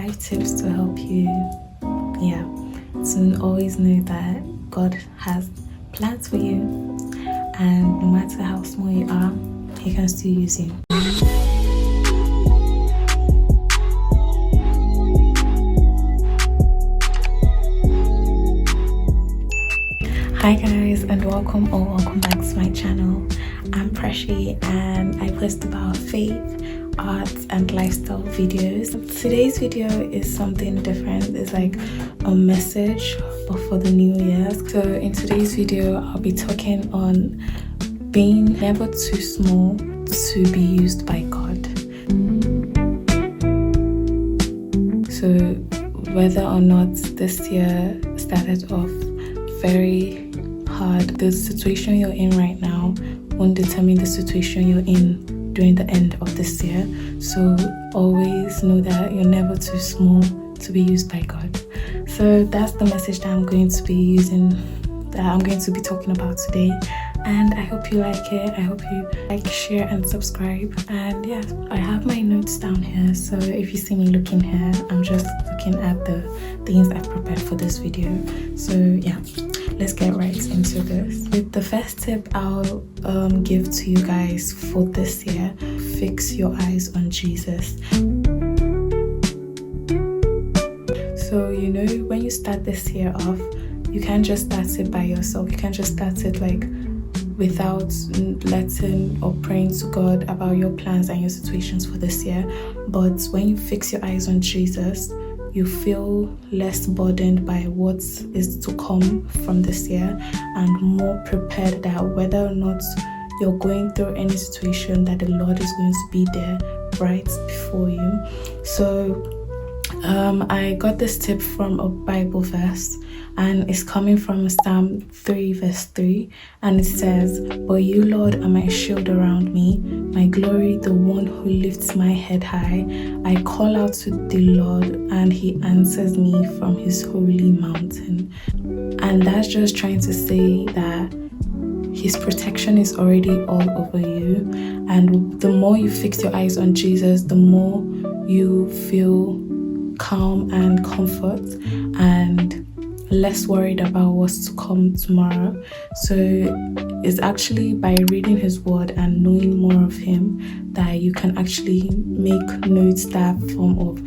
5 tips to help you, to always know that God has plans for you, and no matter how small you are, He can still use you. Hi guys, and welcome back to my channel. I'm Preshi and I post about faith, art and lifestyle videos. Today's video is something different. It's like a message but for the new year. So in today's video I'll be talking on being never too small to be used by God. So whether or not this year started off very hard, the situation you're in right now won't determine the situation you're in during the end of this year. So always know that you're never too small to be used by God. So that's the message that I'm going to be talking about today, and I hope you like it. I hope you like, share and subscribe. And yeah, I have my notes down here, so if you see me looking here, I'm just looking at the things I've prepared for this video. So yeah, let's get right into this. The first tip I'll give to you guys for this year: fix your eyes on Jesus. So you know, when you start this year off, you can't just start it by yourself. You can't just start it like without letting or praying to God about your plans and your situations for this year. But when you fix your eyes on Jesus, you feel less burdened by what is to come from this year, and more prepared that whether or not you're going through any situation, that the Lord is going to be there right before you. So I got this tip from a Bible verse, and it's coming from Psalm 3 verse 3, and it says, "But you, Lord, are my shield around me, my glory, the one who lifts my head high. I call out to the Lord, and He answers me from His holy mountain." And that's just trying to say that His protection is already all over you, and the more you fix your eyes on Jesus, the more you feel calm and comfort and less worried about what's to come tomorrow. So it's actually by reading His word and knowing more of Him that you can actually make notes that form of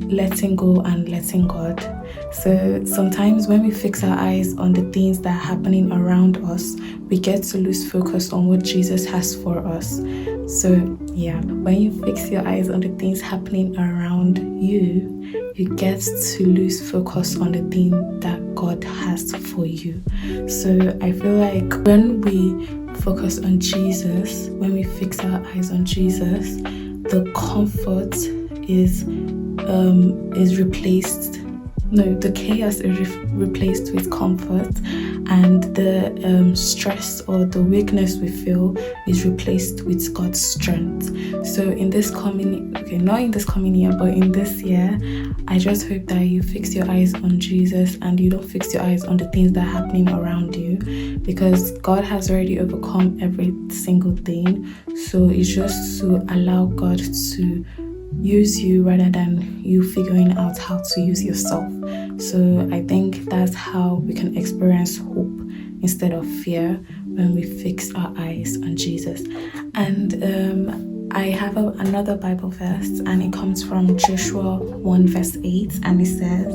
letting go and letting God. So sometimes when we fix our eyes on the things that are happening around us, we get to lose focus on what Jesus has for us. So yeah, when you fix your eyes on the things happening around you, you get to lose focus on the thing that God has for you. So I feel like when we focus on Jesus, when we fix our eyes on Jesus, the comfort is replaced. No, the chaos is replaced with comfort, and the stress or the weakness we feel is replaced with God's strength. So in this not in this coming year, but in this year, I just hope that you fix your eyes on Jesus and you don't fix your eyes on the things that are happening around you, because God has already overcome every single thing. So it's just to allow God to use you rather than you figuring out how to use yourself. So I think that's how we can experience hope instead of fear, when we fix our eyes on Jesus. And I have another Bible verse, and it comes from Joshua 1 verse 8, and it says,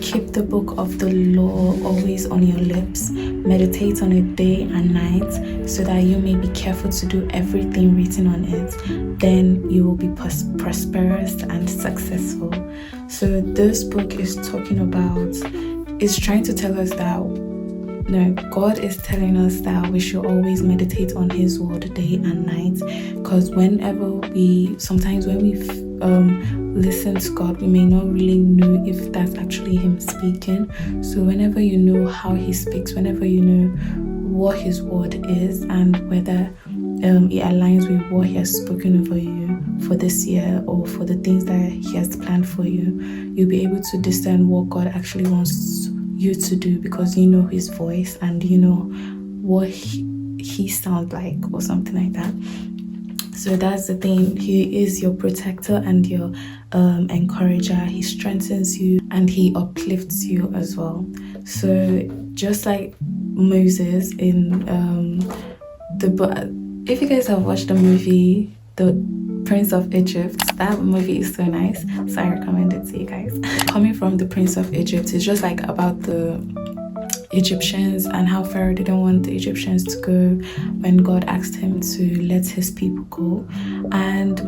"Keep the book of the law always on your lips, meditate on it day and night, so that you may be careful to do everything written on it. Then you will be prosperous and successful." So this book is trying to tell us that God is telling us that we should always meditate on His word day and night, because sometimes when we listen to God, we may not really know if that's actually Him speaking. So whenever you know how He speaks, whenever you know what His word is and whether it aligns with what He has spoken over you for this year or for the things that He has planned for you, you'll be able to discern what God actually wants you to do, because you know His voice and you know what he sounds like, or something like that. So that's the thing. He is your protector and your encourager, he strengthens you, and he uplifts you as well. So just like Moses in the book, if you guys have watched the movie The Prince of Egypt, that movie is so nice, so I recommend it to you guys. Coming from the Prince of Egypt, it's just like about the Egyptians and how Pharaoh didn't want the Egyptians to go when God asked him to let his people go. And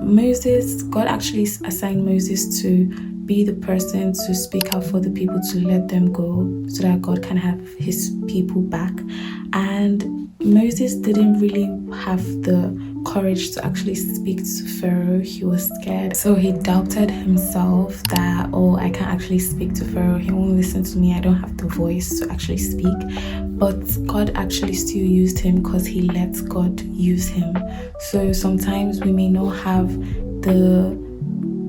God actually assigned Moses to be the person to speak out for the people to let them go so that God can have his people back. And Moses didn't really have the courage to actually speak to Pharaoh. He was scared, so he doubted himself that, oh, I can't actually speak to Pharaoh, he won't listen to me, I don't have the voice to actually speak. But God actually still used him because he let God use him. So sometimes we may not have the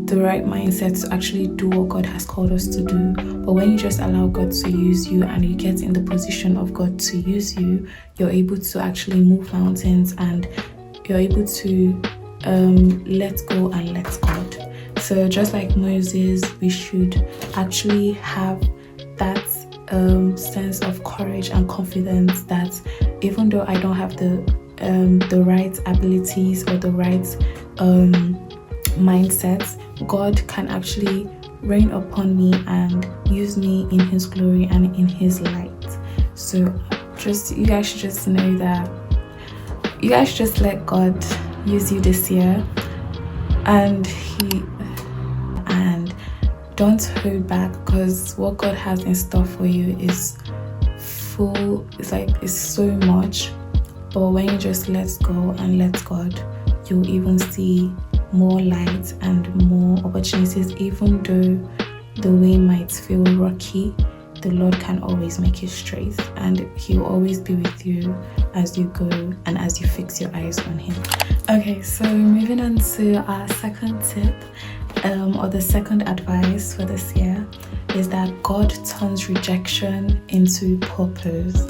right mindset to actually do what God has called us to do, but when you just allow God to use you and you get in the position of God to use you, you're able to actually move mountains, and you're able to let go and let God. So just like Moses, we should actually have that sense of courage and confidence that even though I don't have the right abilities or the right mindset, God can actually rain upon me and use me in his glory and in his light. So you guys should just know that you guys just let God use you this year, and don't hold back, because what God has in store for you is full. It's so much, but when you just let go and let God, you'll even see more light and more opportunities. Even though the way might feel rocky, the Lord can always make it straight, and he'll always be with you as you go and as you fix your eyes on him. Okay, so moving on to our second tip, or the second advice for this year, is that God turns rejection into purpose.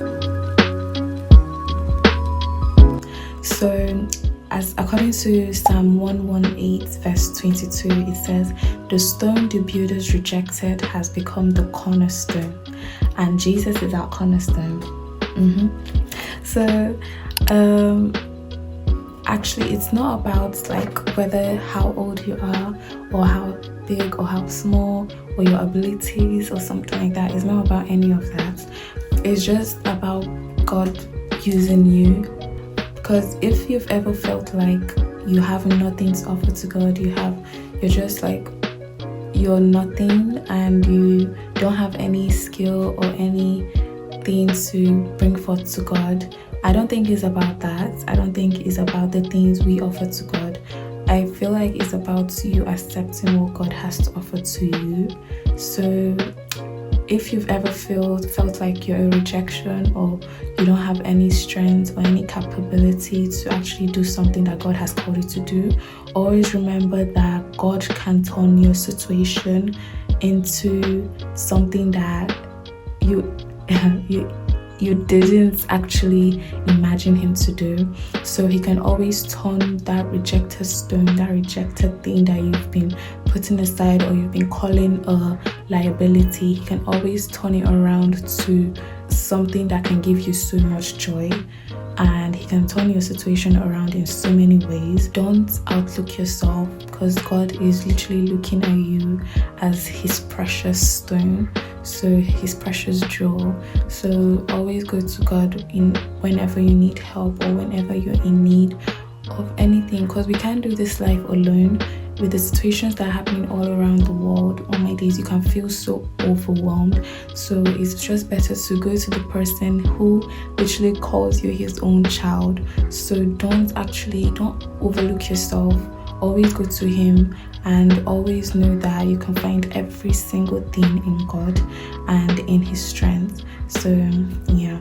So as according to Psalm 118 verse 22, it says, the stone the builders rejected has become the cornerstone, and Jesus is our cornerstone. So actually it's not about like whether how old you are or how big or how small or your abilities or something like that. It's not about any of that. It's just about God using you. Because if you've ever felt like you have nothing to offer to God, you're just like, you're nothing and you don't have any skill or anything to bring forth to God, I don't think it's about that. I don't think it's about the things we offer to God. I feel like it's about you accepting what God has to offer to you. So if you've ever felt like you're a rejection, or you don't have any strength or any capability to actually do something that God has called you to do, always remember that God can turn your situation into something that you didn't actually imagine him to do. So he can always turn that rejected stone, that rejected thing that you've been putting aside or you've been calling a liability, he can always turn it around to something that can give you so much joy. And he can turn your situation around in so many ways. Don't outlook yourself, because God is literally looking at you as his precious stone, so his precious jewel. So always go to God whenever you need help or whenever you're in need of anything, because we can't do this life alone. With the situations that are happening all around the world, oh my days, you can feel so overwhelmed. So it's just better to go to the person who literally calls you his own child. So don't overlook yourself. Always go to him, and always know that you can find every single thing in God and in his strength. So yeah,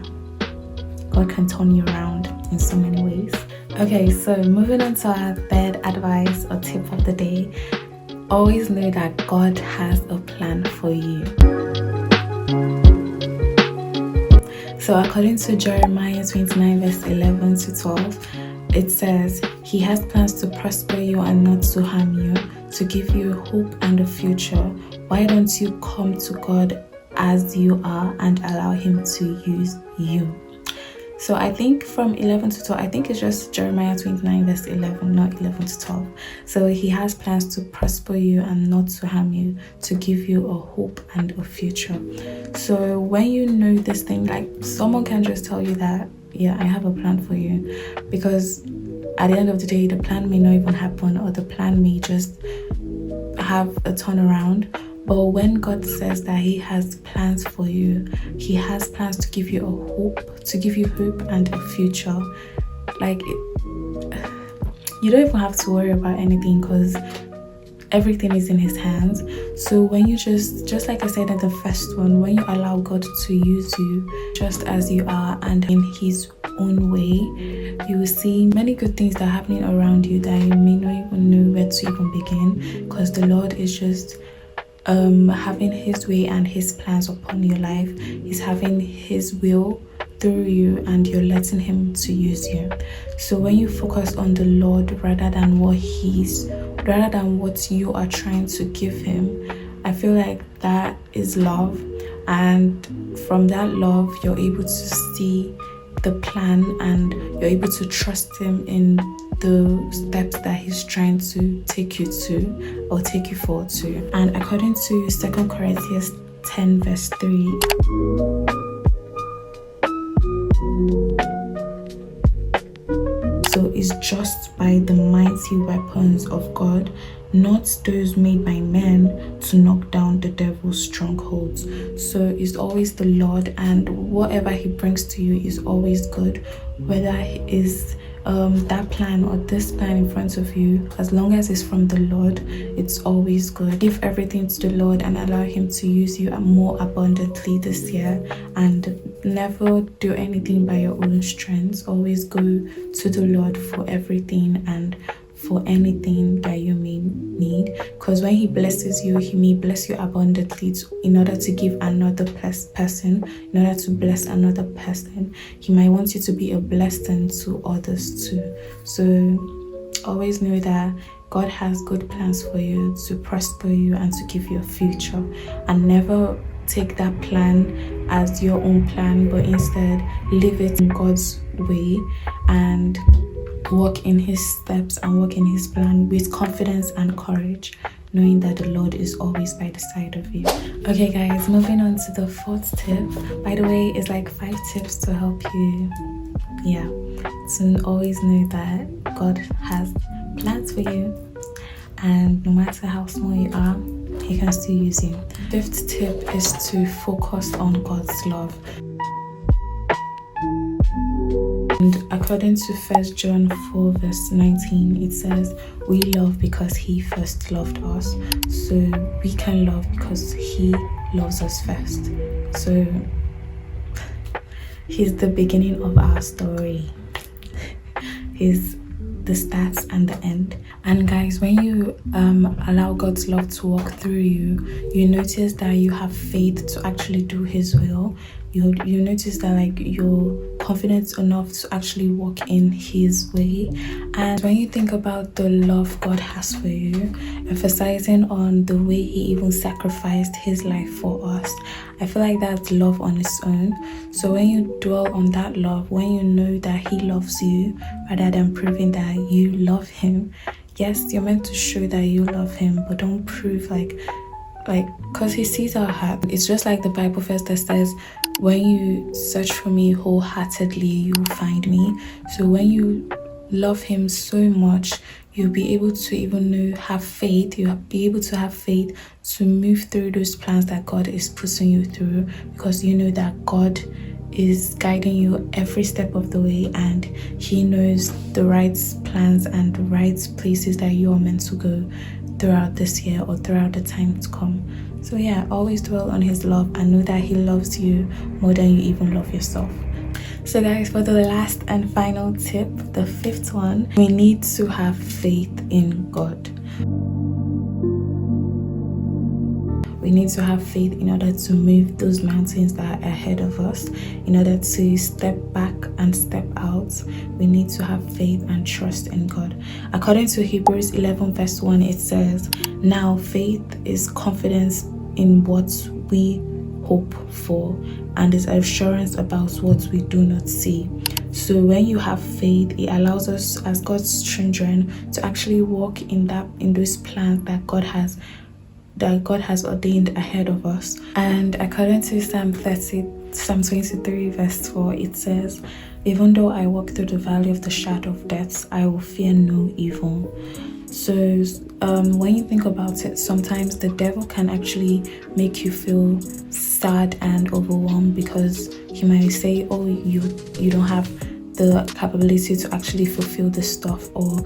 God can turn you around in so many ways. Okay, so moving on to our third advice or tip of the day, always know that God has a plan for you. So according to Jeremiah 29 verse 11 to 12, it says, he He has plans to prosper you and not to harm you, to give you hope and a future. Why don't you come to God as you are and allow Him to use you? So I think from 11 to 12, I think it's just Jeremiah 29 verse 11, not 11 to 12. So He has plans to prosper you and not to harm you, to give you a hope and a future. So when you know this thing, like someone can just tell you that, yeah, I have a plan for you, because at the end of the day, the plan may not even happen, or the plan may just have a turnaround. But when God says that He has plans for you, He has plans to give you a hope, to give you hope and a future. Like, you don't even have to worry about anything, because everything is in His hands. So when you just like I said in the first one, when you allow God to use you just as you are and in His own way, you will see many good things that are happening around you that you may not even know where to even begin, because the Lord is just having His way and His plans upon your life. He's having His will through you, and you're letting Him to use you. So when you focus on the Lord rather than what you are trying to give Him, I feel like that is love. And from that love, you're able to see the plan, and you're able to trust Him in the steps that He's trying to take you to, or take you forward to. And according to 2 Corinthians 10 verse 3, so it's just by the mighty weapons of God, not those made by men, to knock down the devil's strongholds. So it's always the Lord, and whatever He brings to you is always good, whether it is that plan or this plan in front of you. As long as it's from the Lord, it's always good. Give everything to the Lord and allow Him to use you more abundantly this year, and never do anything by your own strength. Always go to the Lord for everything and for anything that you may need, because when He blesses you, He may bless you abundantly in order to give another person, in order to bless another person. He might want you to be a blessing to others too. So always know that God has good plans for you, to prosper you and to give you a future, and never take that plan as your own plan, but instead live it in God's way and walk in His steps and walk in His plan with confidence and courage, knowing that the Lord is always by the side of you. Okay guys, moving on to the fourth tip. By the way, it's like 5 tips to help you, to always know that God has plans for you, and no matter how small you are, He can still use you. 5th tip is to focus on God's love. And according to 1 John 4 verse 19, it says, we love because He first loved us. So we can love because He loves us first. So He's the beginning of our story. He's the start and the end. And guys, when you allow God's love to walk through you, you notice that you have faith to actually do His will. You notice that like you're confident enough to actually walk in His way. And when you think about the love God has for you, emphasizing on the way He even sacrificed His life for us, I feel like that's love on its own. So when you dwell on that love, when you know that He loves you rather than proving that you love Him, yes, you're meant to show that you love Him, but don't prove like because He sees our heart. It's just like the Bible verse that says, when you search for me wholeheartedly, you will find me. So when you love Him so much, you'll be able to even have faith. You'll be able to have faith to move through those plans that God is putting you through, because you know that God is guiding you every step of the way, and He knows the right plans and the right places that you are meant to go throughout this year or throughout the time to come. So yeah, always dwell on His love and know that He loves you more than you even love yourself. So guys, for the last and final tip, the 5th one, we need to have faith in God. We need to have faith in order to move those mountains that are ahead of us. In order to step back and step out, we need to have faith and trust in God. According to Hebrews 11 verse 1, it says, "Now faith is confidence in what we hope for and is assurance about what we do not see." So when you have faith, it allows us as God's children to actually walk in those plans that God has ordained ahead of us. And according to Psalm 23 verse 4, it says, "Even though I walk through the valley of the shadow of death, I will fear no evil." So when you think about it, sometimes the devil can actually make you feel sad and overwhelmed, because he might say, "Oh, you don't have the capability to actually fulfill this stuff," or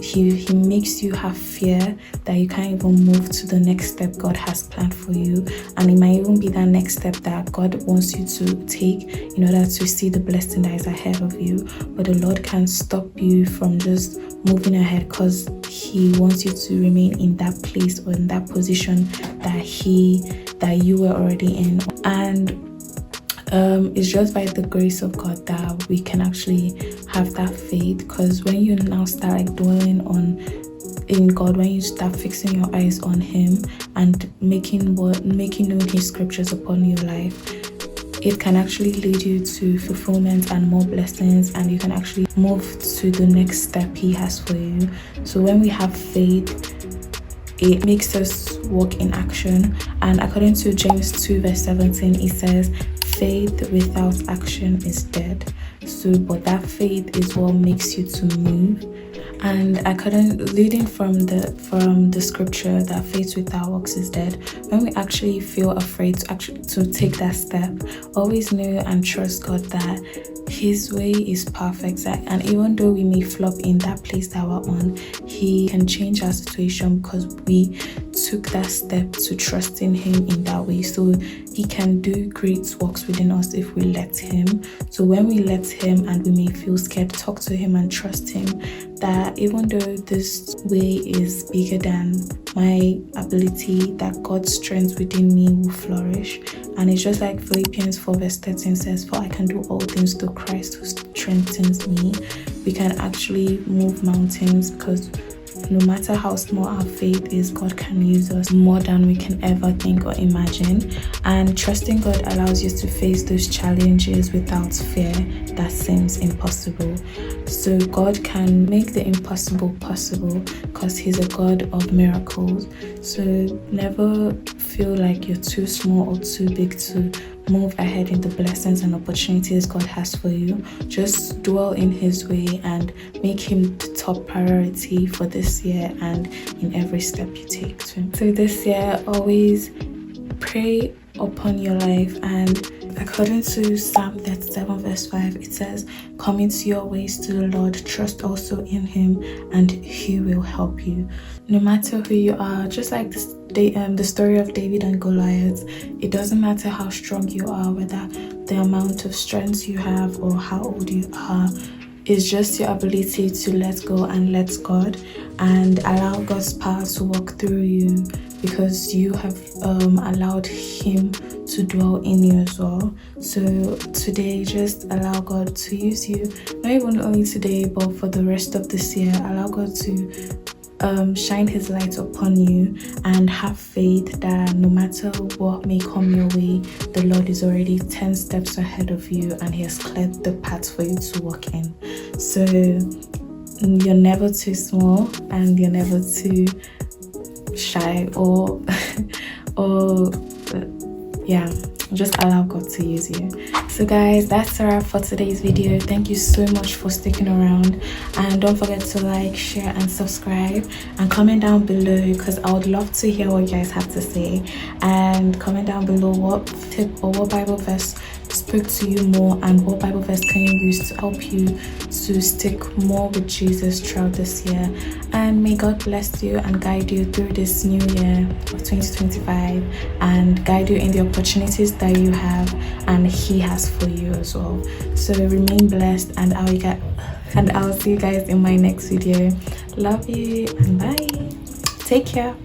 he makes you have fear that you can't even move to the next step God has planned for you. And it might even be that next step that God wants you to take in order to see the blessing that is ahead of you. But the Lord can stop you from just moving ahead, because he wants you to remain in that place or in that position that you were already in. And it's just by the grace of God that we can actually have that faith, because when you now start like dwelling in God, when you start fixing your eyes on him and making known his scriptures upon your life, it can actually lead you to fulfillment and more blessings, and you can actually move to the next step he has for you. So when we have faith, it makes us walk in action. And according to James 2 verse 17, it says, "Faith without action is dead." So but that faith is what makes you to move. And leading from the scripture that faith without works is dead, when we actually feel afraid to take that step, always know and trust God that his way is perfect, and even though we may flop in that place that we're on, he can change our situation because we took that step to trust in him in that way. So he can do great works within us if we let him. So when we let him and we may feel scared, talk to him and trust him that even though this way is bigger than my ability, that God's strength within me will flourish. And it's just like Philippians 4 verse 13 says, "For I can do all things through Christ who strengthens me." We can actually move mountains, because no matter how small our faith is, God can use us more than we can ever think or imagine. And trusting God allows you to face those challenges without fear that seems impossible. So God can make the impossible possible, because he's a God of miracles. So never feel like you're too small or too big to move ahead in the blessings and opportunities God has for you. Just dwell in his way and make him the top priority for this year and in every step you take too. So this year, always pray upon your life, and according to Psalm 37 verse 5, it says, "Commit your ways to the Lord, trust also in him, and he will help you." No matter who you are, just like the story of David and Goliath, it doesn't matter how strong you are, whether the amount of strength you have or how old you are. It's just your ability to let go and let God, and allow God's power to work through you, because you have allowed him to dwell in you as well. So today, just allow God to use you, not even only today but for the rest of this year. Allow God to shine his light upon you, and have faith that no matter what may come your way, the Lord is already 10 steps ahead of you, and he has cleared the path for you to walk in. So you're never too small, and you're never too shy, or yeah, just allow God to use you. So guys, that's a wrap for today's video. Thank you so much for sticking around, and don't forget to like, share and subscribe, and comment down below, because I would love to hear what you guys have to say. And comment down below what tip or what Bible verse spoke to you more, and what Bible verse can you use to help you to stick more with Jesus throughout this year. And may God bless you and guide you through this new year of 2025, and guide you in the opportunities that you have and he has for you as well. So remain blessed, and I'll see you guys in my next video. Love you and bye. Take care.